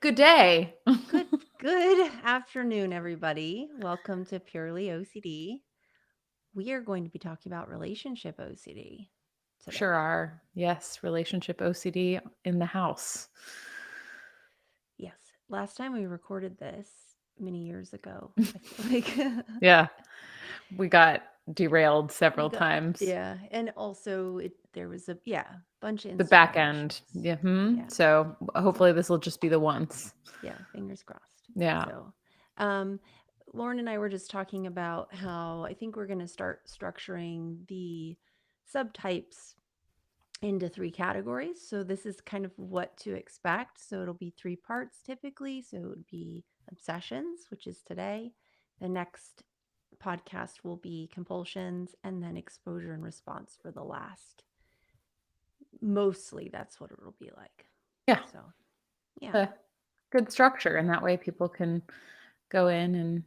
Good day. Good afternoon, everybody. Welcome to Purely OCD. We are going to be talking about relationship OCD Sure today. are. Yes, relationship OCD in the house. Yes, last time we recorded this many years ago, I feel like Yeah, we got derailed we several got times. and also there was a bunch of The back Instagram end. issues. Yeah. Yeah, So so hopefully this will just be the once. fingers crossed. Yeah. So, um, Lauren and I were just talking about how I think we're going to start structuring the subtypes into three categories. So this is kind of what to expect. So it'll be three parts typically. So it would be obsessions, which is today. The next podcast will be compulsions, and then exposure and response for the last. Mostly that's what it'll be like. Yeah. So, yeah. A good structure. And that way people can go in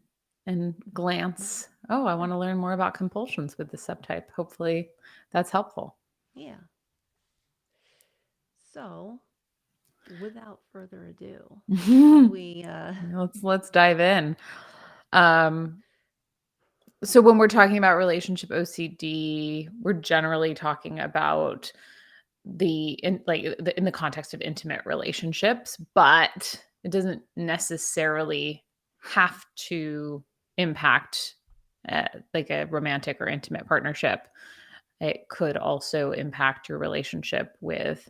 and glance. Oh, I Yeah. want to learn more about compulsions with this subtype. Hopefully that's helpful. Yeah. So, without further ado, shall we Let's dive in. Um, So when we're talking about relationship OCD, we're generally talking about in the context of intimate relationships, but it doesn't necessarily have to impact like a romantic or intimate partnership. It could also impact your relationship with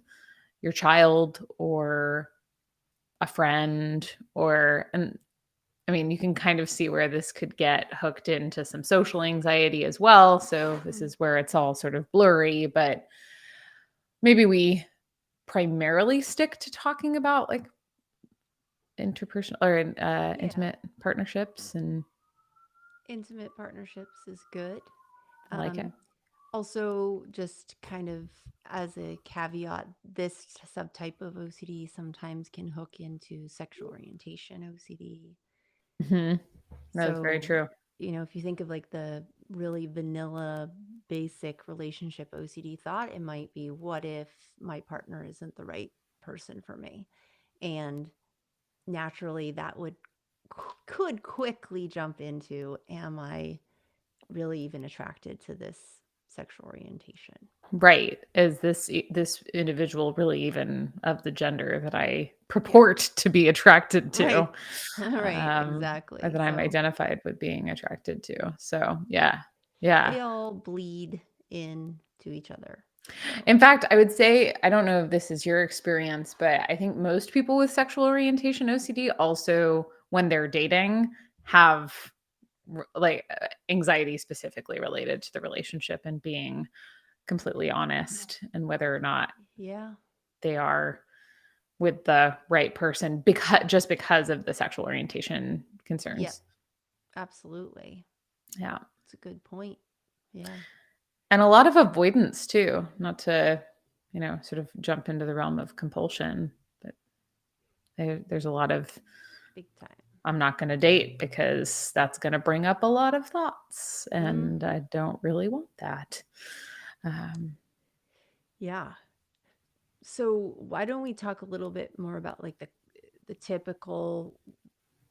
your child or a friend and I mean, you can kind of see where this could get hooked into some social anxiety as well. So this mm, is where it's all sort of blurry, but maybe we primarily stick to talking about like interpersonal or yeah, intimate partnerships, and intimate partnerships is good. I like it. Um Also, just kind of as a caveat, this subtype of OCD sometimes can hook into sexual orientation OCD. Hmm. That's very So, true. if you think of like the really vanilla, basic relationship OCD thought, it might be, what if my partner isn't the right person for me? And naturally, that could quickly jump into, am I really even attracted to this sexual orientation? Right. Is this individual really even of the gender that I Yeah. purport to be attracted to? Right. Right, Or exactly. that I'm So identified with being attracted to. So yeah. Yeah. they all bleed into each other. So, In fact, I would say, I don't know if this is your experience, but I think most people with sexual orientation OCD also, when they're dating, have anxiety specifically related to the relationship and being completely honest and whether or not yeah. they are with the right person because of the sexual orientation Yep. concerns. Absolutely. Yeah. It's a good point. Yeah. And a lot of avoidance too, not to, sort of jump into the realm of compulsion, but there's a lot of Big time. I'm not going to date because that's going to bring up a lot of thoughts, Mm, and I don't really want that. Um, yeah. So why don't we talk a little bit more about like the typical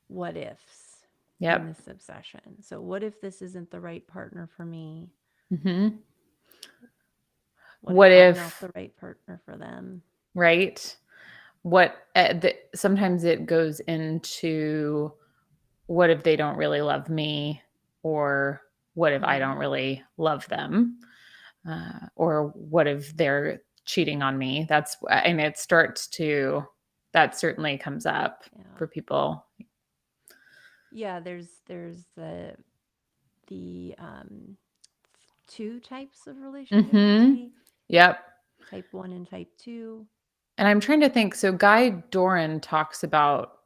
what ifs in yep. this obsession? So what if this isn't the right partner for me? Hmm. What What if I'm not if, the right partner for them? right? Sometimes it goes into what if they don't really love me, or what if I don't Mm, really love them, or what if they're cheating on me? And it starts to, that certainly comes up yeah. for people. Yeah, there's the two types of relationship Hmm. OCD, Yep. type 1 and type 2. And I'm trying to think. So Guy Doran talks about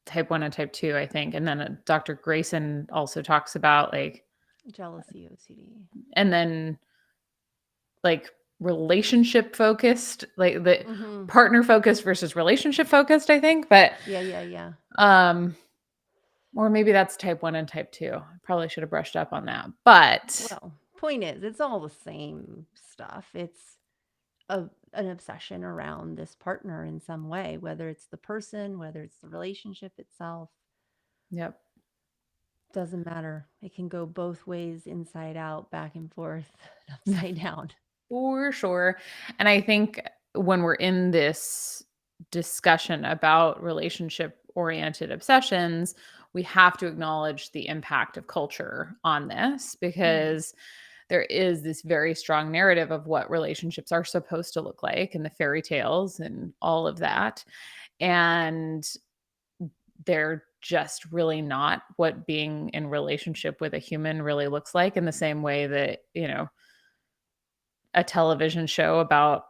type 1 and type 2, I think. And then Dr. Grayson also talks about Jealousy OCD. and then like relationship focused, like the Mhm. partner focused versus relationship focused, I think. But, Yeah, yeah, yeah. um, or maybe that's type 1 and type 2. I probably should have brushed up on that. But Well, point is, it's all the same stuff. It's an obsession around this partner in some way, whether it's the person, whether it's the relationship itself, Yep. doesn't matter. It can go both ways, inside out, back and forth, upside down. For sure. And I think when we're in this discussion about relationship oriented obsessions, we have to acknowledge the impact of culture on this, Mm. because there is this very strong narrative of what relationships are supposed to look like and the fairy tales and all of that. And they're just really not what being in relationship with a human really looks like, in the same way that, a television show about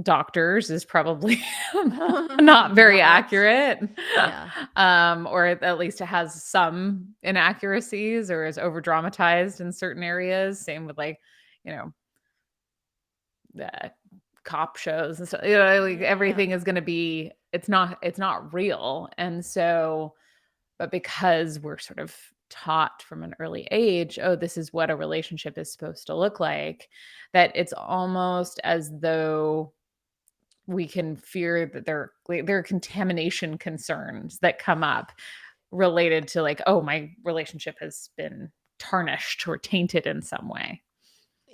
doctors is probably not very Not. accurate, Yeah. or at least it has some inaccuracies or is over dramatized in certain areas. Same with, like, you know, uh, cop shows and stuff. Like, Yeah. everything is going to be. It's not real, and so, but because we're sort of taught from an early age, oh, this is what a relationship is supposed to look like, that it's almost as though we can fear that there are contamination concerns that come up related to, like, oh, my relationship has been tarnished or tainted in some way.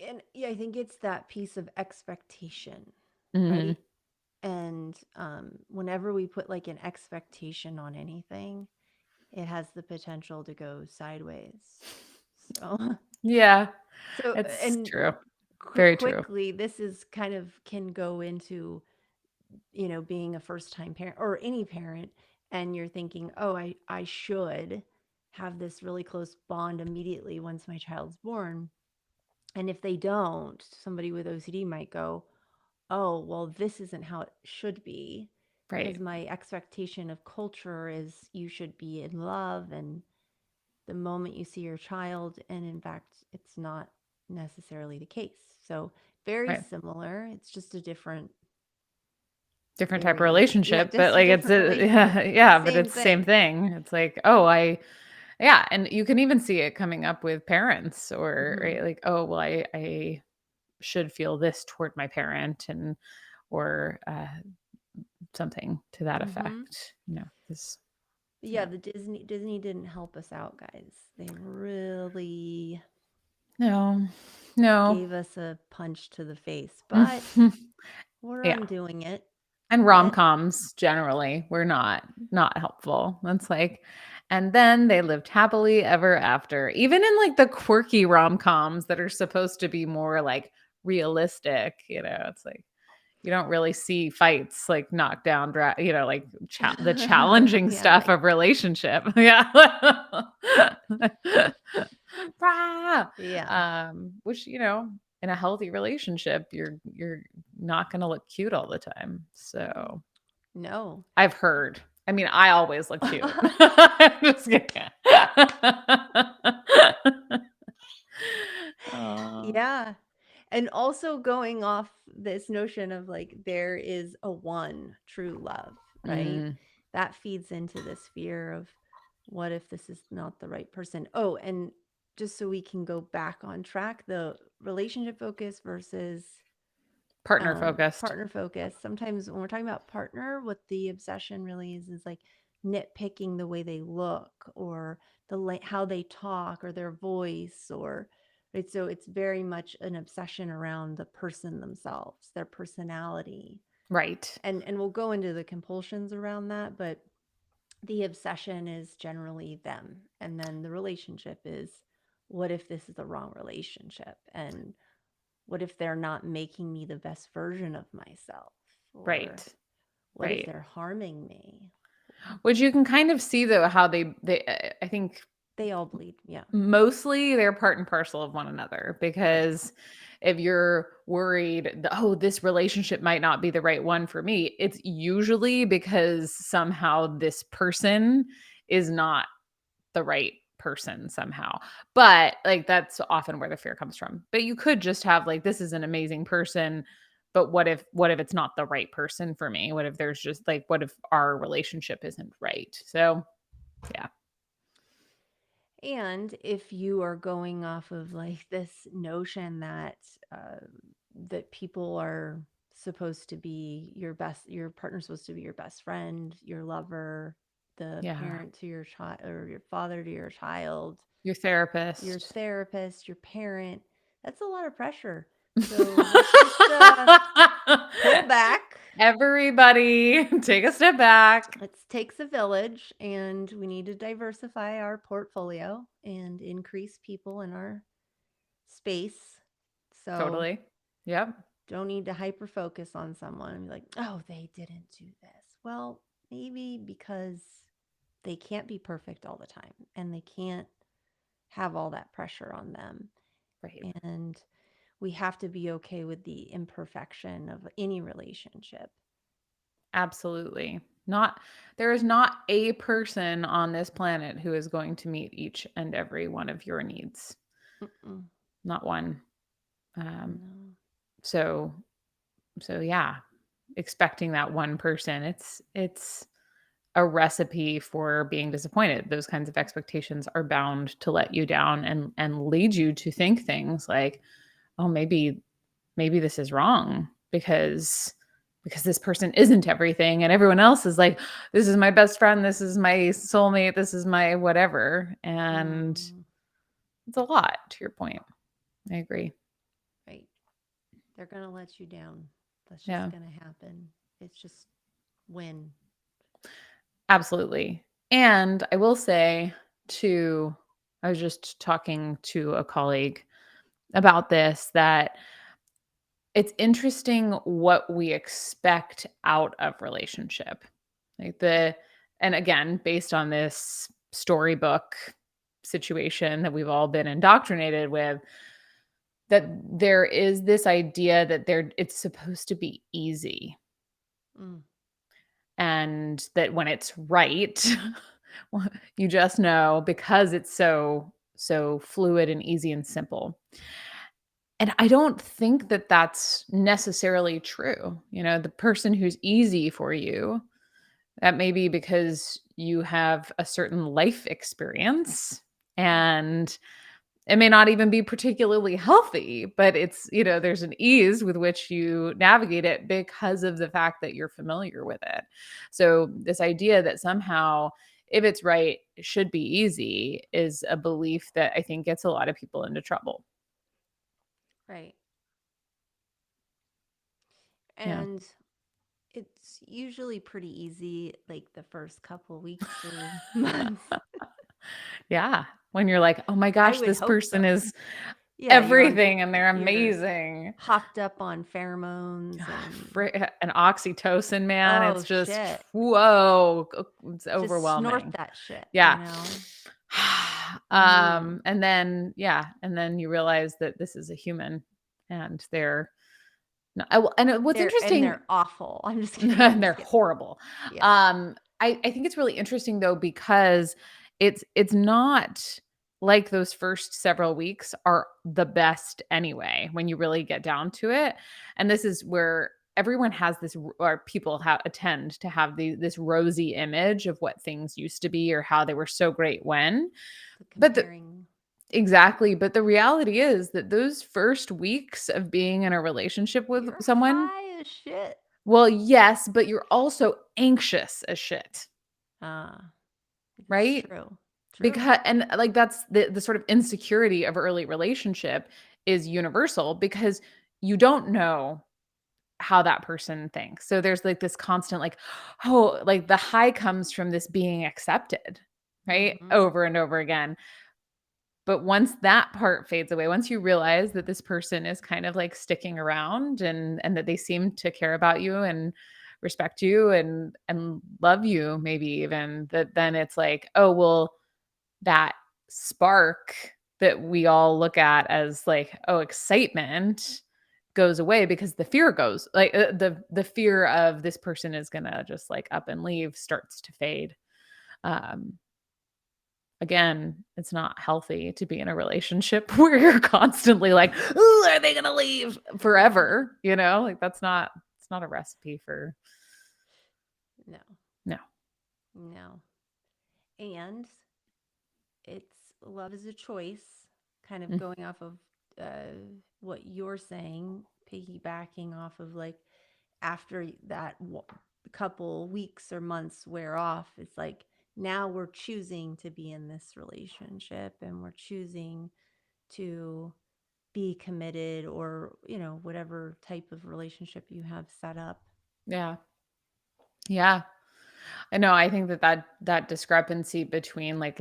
And yeah, I think it's that piece of expectation, Hmm. right? And whenever we put like an expectation on anything, it has the potential to go sideways. So, Yeah, so it's and true. Very true. quickly, this is kind of can go into, being a first time parent or any parent, and you're thinking, oh, I should have this really close bond immediately once my child's born. And if they don't, somebody with OCD might go, oh, well, this isn't how it should be, because Right. my expectation of culture is you should be in love and the moment you see your child. And in fact, it's not necessarily the case. So, very Right. similar. It's just a different Different type of variant. Yeah, relationship, but, just a like, it's different a relationship. yeah, but Same it's the same thing. thing. It's like, oh, yeah, and you can even see it coming up with parents, or Hmm. right, like, oh, well, I should feel this toward my parent, and or something to that Hmm. effect, this. Yeah, Yeah. the Disney didn't help us out, guys. They really No. No. gave us a punch to the face, but we're Yeah. undoing it And bit. rom-coms generally were not helpful. It's like, and then they lived happily ever after. Even in, like, the quirky rom-coms that are supposed to be more, like, realistic, it's like you don't really see fights, like, knock down, like, the challenging Yeah, stuff like of relationship. Yeah. Rah! yeah. Which, in a healthy relationship, you're not gonna look cute all the time. So No. I've heard. I mean, I always look cute. I'm just kidding. Oh. Yeah. And also going off this notion of like there is a one true love, right? Mm, That feeds into this fear of what if this is not the right person? Oh, and just so we can go back on track, the relationship focus versus partner focused. partner focus. Sometimes when we're talking about partner, what the obsession really is like nitpicking the way they look or how they talk or their voice or right. So it's very much an obsession around the person themselves, their personality, Right. and we'll go into the compulsions around that, but the obsession is generally them, and then the relationship is what if this is the wrong relationship and what if they're not making me the best version of myself? Right. Or what if Right. they're harming me? Which you can kind of see, though, how I think They all bleed. Yeah. mostly they're part and parcel of one another, Right. because if you're worried that, oh, this relationship might not be the right one for me, it's usually because somehow this person is not the right person somehow. But, like, that's often where the fear comes from. But you could just have, like, this is an amazing person, but what if it's not the right person for me? What if there's just, like, what if our relationship isn't right? So, yeah. And if you are going off of like this notion that uh, that people are supposed to be your partner's supposed to be your best friend, your lover, the Yeah. parent to your child, or your father to your child, Your your therapist. therapist, your parent. That's a lot of pressure. So let's just pull back. Everybody, take a step back. It takes a village, and we need to diversify our portfolio and increase people in our space. So Totally. Yep. don't need to hyper focus on someone and be like, oh, they didn't do this. Well, maybe because they can't be perfect all the time and they can't have all that pressure on them. Right. And we have to be okay with the imperfection of any relationship. Absolutely. Not there is not a person on this planet who is going to meet each and every one of your needs. Mm-mm, Not one. Um, no. so yeah, expecting that one person, it's a recipe for being disappointed. Those kinds of expectations are bound to let you down and lead you to think things like, oh, maybe this is wrong because this person isn't everything and everyone else is like, this is my best friend, this is my soulmate, this is my whatever. And Mm, it's a lot, to your point. I agree. right. They're going to let you down. That's just Yeah, going to happen. It's just when. absolutely. And I will say too, I was just talking to a colleague about this, that it's interesting what we expect out of relationship. Like and again, based on this storybook situation that we've all been indoctrinated with, that there is this idea that it's supposed to be easy, Mm, and that when it's right, well, you just know because it's so fluid and easy and simple. And I don't think that that's necessarily true. The person who's easy for you, that may be because you have a certain life experience, and it may not even be particularly healthy, but there's an ease with which you navigate it because of the fact that you're familiar with it. So, this idea that somehow, if it's right, it should be easy is a belief that I think gets a lot of people into trouble. right. Yeah. And it's usually pretty easy, like the first couple weeks or months. Yeah. When you're like, oh my I gosh, would this hope so. person is Yeah, everything and they're you're amazing. hopped up on pheromones and And oxytocin, man, oh it's just shit. whoa, it's Just snort overwhelming. that shit, Yeah. Mm. And then you realize that this is a human, and they're no, what's interesting, They're awful. I'm just kidding. I'm and they're just kidding. horrible. Yeah. I think it's really interesting though, because it's not like those first several weeks are the best anyway when you really get down to it. And this is where everyone has this, or people attend to have this rosy image of what things used to be or how they were so great when. The But comparing. exactly, but the reality is that those first weeks of being in a relationship with You're someone, high as shit. well, yes, but you're also anxious as shit, Ah, it's right? true. True. Because and like that's the sort of insecurity of early relationship is universal, because you don't know how that person thinks. So there's like this constant like, oh, like the high comes from this being accepted, right? Mm-hmm. Over and over again. But once that part fades away, once you realize that this person is kind of like sticking around, and that they seem to care about you and respect you and love you, maybe even, that then it's like, oh, well, that spark that we all look at as like, oh, excitement goes away, because the fear goes, like, the fear of this person is going to just like up and leave starts to fade. Um Again, it's not healthy to be in a relationship where you're constantly like, "Ooh, are they gonna leave forever?" Like, it's not a recipe for. No, No. no. And it's love is a choice, kind of Mm, going off of uh, what you're saying, piggybacking off of like, after that couple weeks or months wear off, it's like now we're choosing to be in this relationship and we're choosing to be committed, or, whatever type of relationship you have set up. Yeah. Yeah. I know. I think that discrepancy between like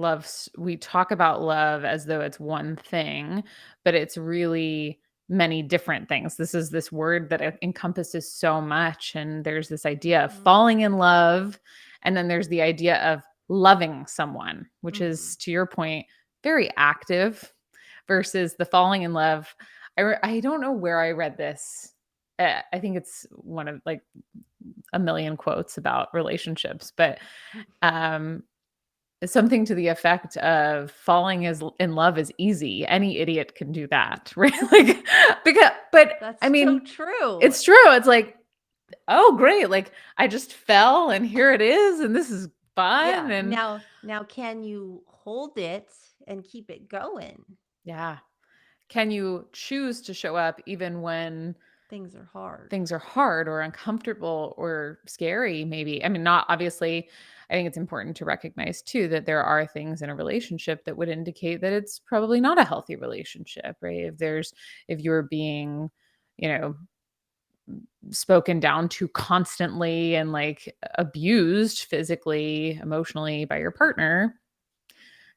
we talk about love as though it's one thing, but it's really many different things. This is this word that encompasses so much. And there's this idea of Mhm. falling in love. And then there's the idea of loving someone, which Mhm. is, to your point, very active versus the falling in love. I don't know where I read this. I think it's one of like a million quotes about relationships, but um something to the effect of falling is in love is easy. Any idiot can do that, right? Like because but That's I so mean, true. it's true. It's like, oh great, like I just fell and here it is and this is fun Yeah. and Now can you hold it and keep it going? yeah. Can you choose to show up even when Things are hard. things are hard or uncomfortable or scary maybe? I mean, not obviously. I think it's important to recognize too that there are things in a relationship that would indicate that it's probably not a healthy relationship, right? If you're being, you know, spoken down to constantly and like abused physically, emotionally by your partner,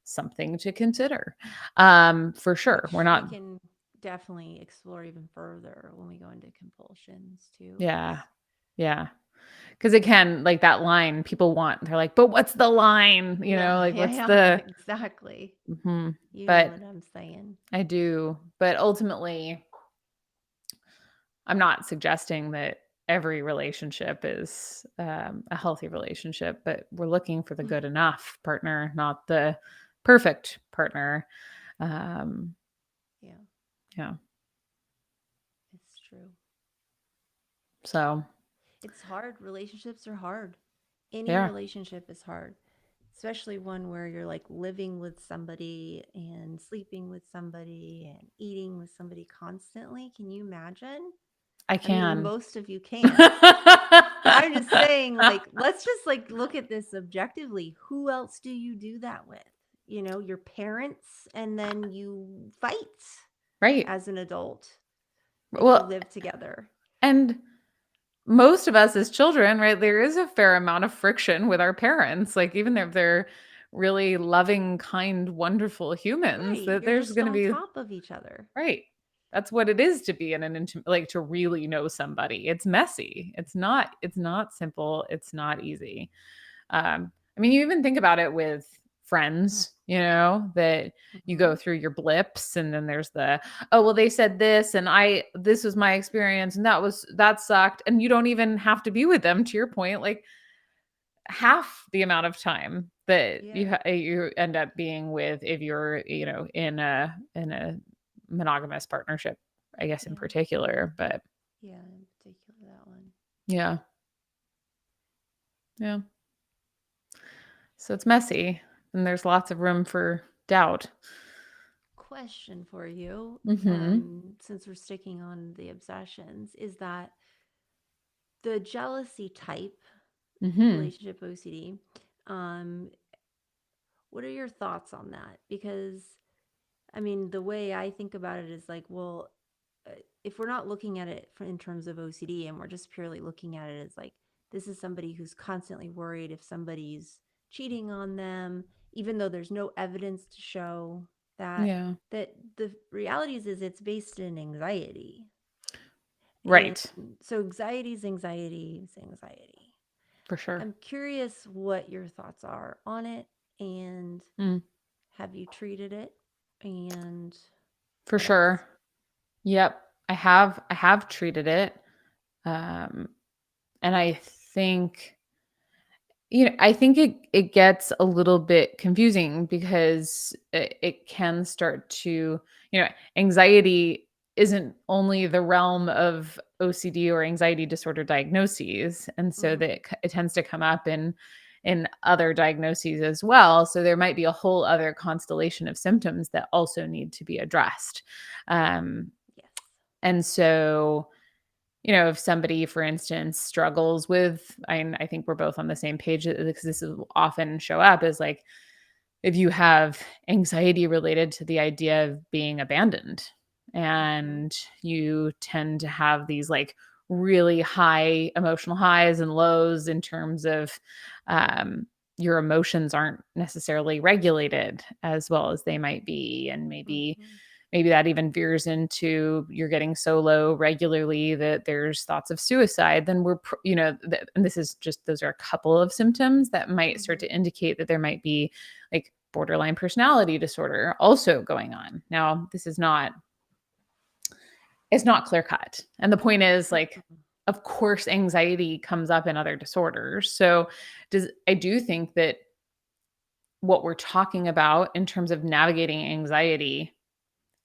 something to consider. For sure. We're Which we not. can definitely explore even further when we go into compulsions too, Yeah. because Yeah. Because it can, like that line people want, they're like, but what's the line? yeah, Like yeah, what's yeah, the, exactly. Mhm. You know But what I'm saying. I do. But ultimately, I'm not suggesting that every relationship is a healthy relationship, but we're looking for the good enough partner, not the perfect partner. Um, Yeah, yeah. it's true. So, It's hard. Relationships are hard. Any yeah, relationship is hard, especially one where you're like living with somebody and sleeping with somebody and eating with somebody constantly. Can you imagine? I I mean, can. most of you can't. I'm just saying, like, let's just like look at this objectively. Who else do you do that with? Your parents, and then you fight Right. as an adult if you Well, live together. and most of us as children, right, there is a fair amount of friction with our parents. Like, even if they're really loving, kind, wonderful humans, Right. that You're there's just going to on be, top of each other. right. That's what it is to be in an intimate, like to really know somebody. It's messy. It's not simple. It's not easy. I mean, you even think about it with friends, that you Hmm. go through your blips and then there's the, oh, well, they said this and this was my experience and that sucked. And you don't even have to be with them, to your point, like half the amount of time that Yeah. you end up being with if you're, in a monogamous partnership, I guess in Yeah. particular. But Yeah. In particular, that one. yeah, yeah. So it's messy and there's lots of room for doubt. Question for you, Mhm. since we're sticking on the obsessions, is that the jealousy type Mhm. relationship OCD, um, what are your thoughts on that? Because I mean, the way I think about it is like, well, if we're not looking at it in terms of OCD and we're just purely looking at it as like, this is somebody who's constantly worried if somebody's cheating on them, even though there's no evidence to show that, Yeah. that the reality is it's based in anxiety. And Right. so anxiety is anxiety is anxiety. For sure. I'm curious what your thoughts are on it, and Mm. have you treated it, and For what else? sure. Yep. I have treated it. Um and I think it gets a little bit confusing because it can start to, anxiety isn't only the realm of OCD or anxiety disorder diagnoses, and so that Mm-hmm. it tends to come up in other diagnoses as well. So there might be a whole other constellation of symptoms that also need to be addressed. Um, Yes. and so if somebody, for instance, struggles with, I think we're both on the same page because this will often show up as like if you have anxiety related to the idea of being abandoned Mhm. and you tend to have these like really high emotional highs and lows in terms of um, your emotions aren't necessarily regulated as well as they might be, and Mhm. maybe that even veers into you're getting so low regularly that there's thoughts of suicide, then and this is just, those are a couple of symptoms that might start Mhm. to indicate that there might be like borderline personality disorder also going on. Now, this is not, it's not clear cut. And the point is like, Mhm. of course, anxiety comes up in other disorders. So I do think that what we're talking about in terms of navigating anxiety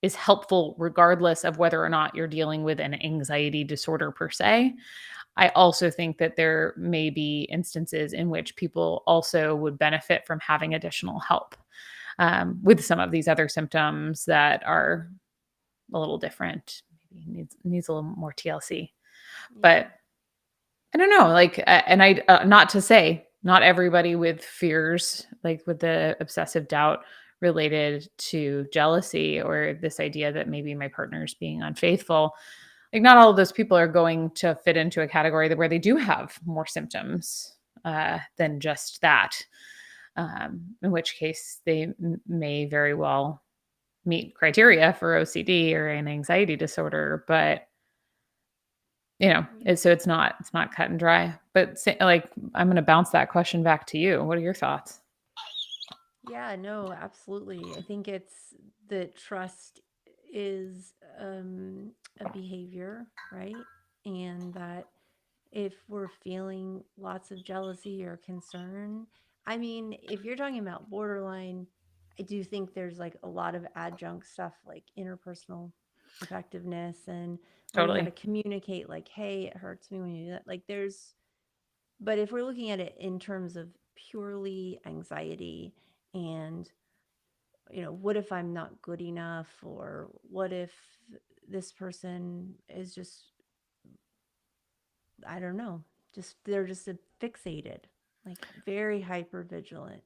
is helpful regardless of whether or not you're dealing with an anxiety disorder per se. I also think that there may be instances in which people also would benefit from having additional help with some of these other symptoms that are a little different. Maybe needs a little more TLC. Yeah. But I don't know, like, and I not to say not everybody with fears, like with the obsessive doubt related to jealousy or this idea that maybe my partner's being unfaithful, like not all of those people are going to fit into a category that where they do have more symptoms than just that. In which case, they may very well meet criteria for OCD or an anxiety disorder, but Yeah. so it's not cut and dry. But like, I'm going to bounce that question back to you. What are your thoughts? Yeah, no, absolutely. I think it's that trust is a behavior, right? And that if we're feeling lots of jealousy or concern, I mean, if you're talking about borderline, I do think there's like a lot of adjunct stuff like interpersonal effectiveness and learning how to Totally. communicate, like, hey, it hurts me when you do that. Like, but if we're looking at it in terms of purely anxiety and what if I'm not good enough? Or what if this person is just, I don't know, they're just fixated, like very hyper vigilant.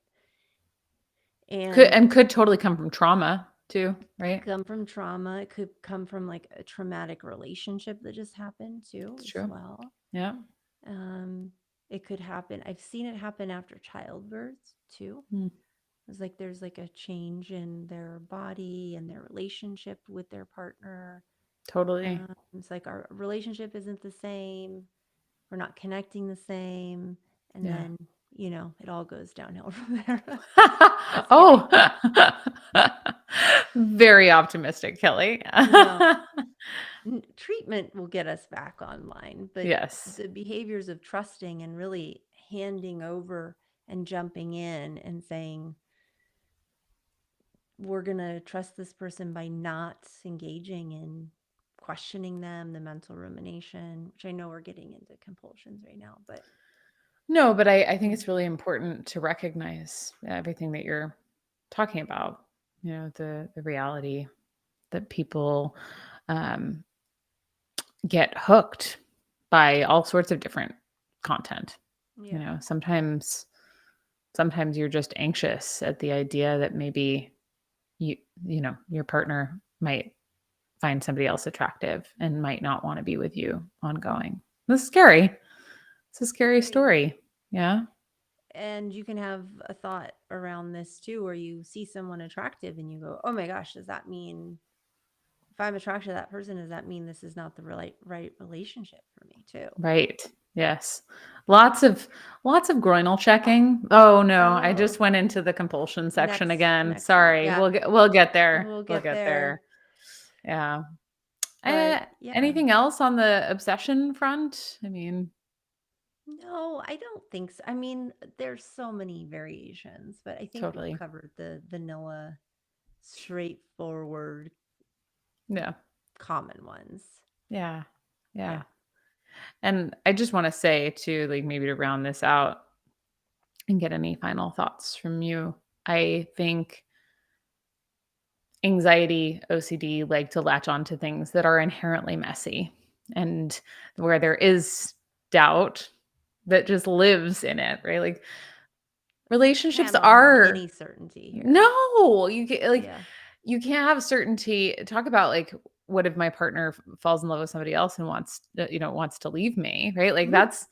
Could And and could totally come from trauma too, right? come from trauma. It could come from like a traumatic relationship that just happened too, It's as true. well. Yeah. Um, it could happen. I've seen it happen after childbirth too. Mm, It's like there's like a change in their body and their relationship with their partner. totally. It's like our relationship isn't the same. We're not connecting the same. And Yeah. then, it all goes downhill from there. Just kidding. Oh, very optimistic, Kelly. No, treatment will get us back online, but Yes. the behaviors of trusting and really handing over and jumping in and saying, we're going to trust this person by not engaging in questioning them, the mental rumination, which I know we're getting into compulsions right now, but No, but I think yeah. it's really important to recognize everything that you're talking about. The reality that people um, get hooked by all sorts of different content. Yeah. Sometimes you're just anxious at the idea that maybe you your partner might find somebody else attractive and might not want to be with you ongoing. This is scary. It's a scary Very. story. Yeah. And you can have a thought around this too, where you see someone attractive and you go, oh my gosh, does that mean if I'm attracted to that person, does that mean this is not the right relationship for me too? Right. Yes. Lots of groinal checking. Oh no, I Oh, just went into the compulsion section again. next week. Sorry. Yeah, We'll get there. we'll We'll get get there. there. Yeah. But Uh, yeah, Anything else on the obsession front? I mean, no, I don't think so. I mean, there's so many variations, but I think we've totally. covered the vanilla, straightforward, Yeah. common ones. Yeah. Yeah. Yeah. And I just want to say too, like maybe to round this out and get any final thoughts from you. I think anxiety, OCD like to latch on to things that are inherently messy. and where there is doubt that just lives in it, right? Like relationships Cannot have any are certainty here. no, you can like Yeah. you can't have certainty. Talk about like what if my partner falls in love with somebody else and wants to leave me, right? Like Mhm. that's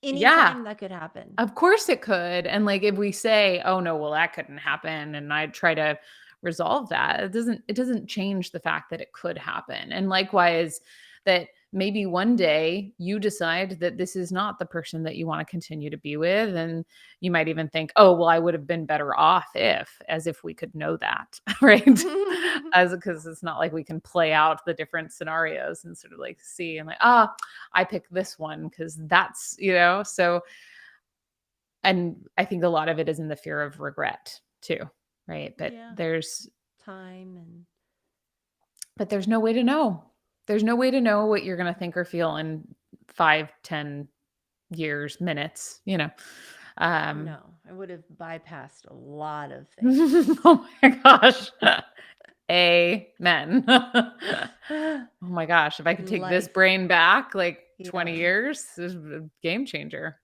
yeah, Anytime that could happen. of course it could. And like if we say, "Oh no, well that couldn't happen," and I try to resolve that, it doesn't change the fact that it could happen. And likewise that maybe one day you decide that this is not the person that you want to continue to be with, and you might even think, "Oh, well I would have been better off if," as if we could know that, right? As because it's not like we can play out the different scenarios and sort of like see and like, "Ah, I picked this one because so and I think a lot of it is in the fear of regret too, right? But Yeah. there's Time and but there's no way to know. There's no way to know what you're gonna think or feel in 5, 10 years, minutes. Um no, I would have bypassed a lot of things. oh my gosh. Amen. Oh my gosh, if I could In take this life. brain back like Yeah. 20 years, this is a game changer.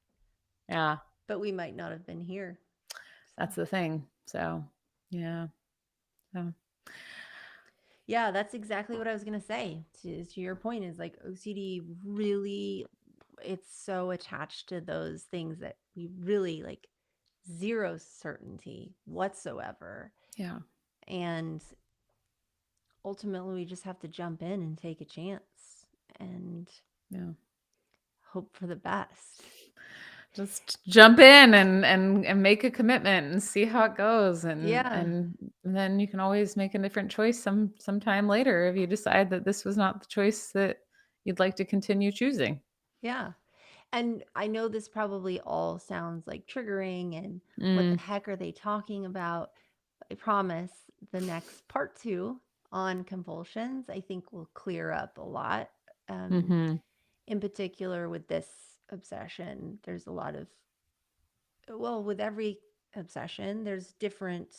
Yeah, But we might not have been here. So, that's the thing. So, yeah. So, yeah, that's exactly what I was going to say. To your point is like OCD really, it's so attached to those things that we really like zero certainty whatsoever. yeah. And ultimately, we just have to jump in and take a chance and Yeah. hope for the best. Just jump in and make a commitment and see how it goes, and Yeah. and then you can always make a different choice sometime later if you decide that this was not the choice that you'd like to continue choosing. Yeah. And I know this probably all sounds like triggering and what the Mm, heck are they talking about? I promise the next part two on compulsions, I think will clear up a lot. Um, mhm. in particular, with this obsession, there's a lot of, well, with every obsession, there's different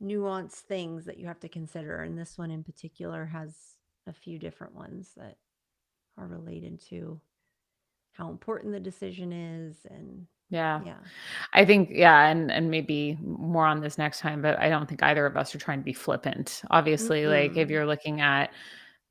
nuanced things that you have to consider. And this one in particular has a few different ones that are related to how important the decision is. And Yeah. yeah. I think yeah, and maybe more on this next time, but I don't think either of us are trying to be flippant. Obviously, like if Mm-mm. you're looking at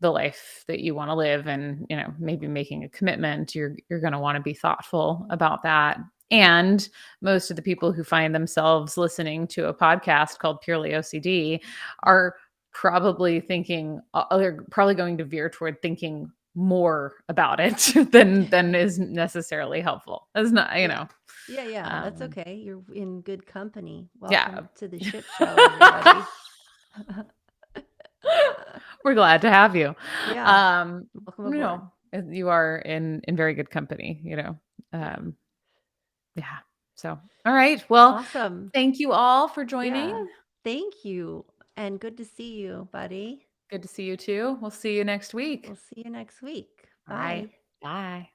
the life that you want to live and, maybe making a commitment, you're going to want to be thoughtful about that. And most of the people who find themselves listening to a podcast called Purely OCD are probably they're probably going to veer toward thinking more about it than is necessarily helpful. That's not, Yeah. Yeah, yeah, that's um, okay. You're in good company. yeah. Welcome to the shit show, everybody. We're glad to have you. Yeah, Um, welcome aboard. you are in very good company. Yeah. Um, yeah. So, all right. Well, Awesome. thank you all for joining. Yeah. Thank you. And good to see you, buddy. Good to see you too. We'll see you next We'll week. see you next week. All right. Bye. Bye.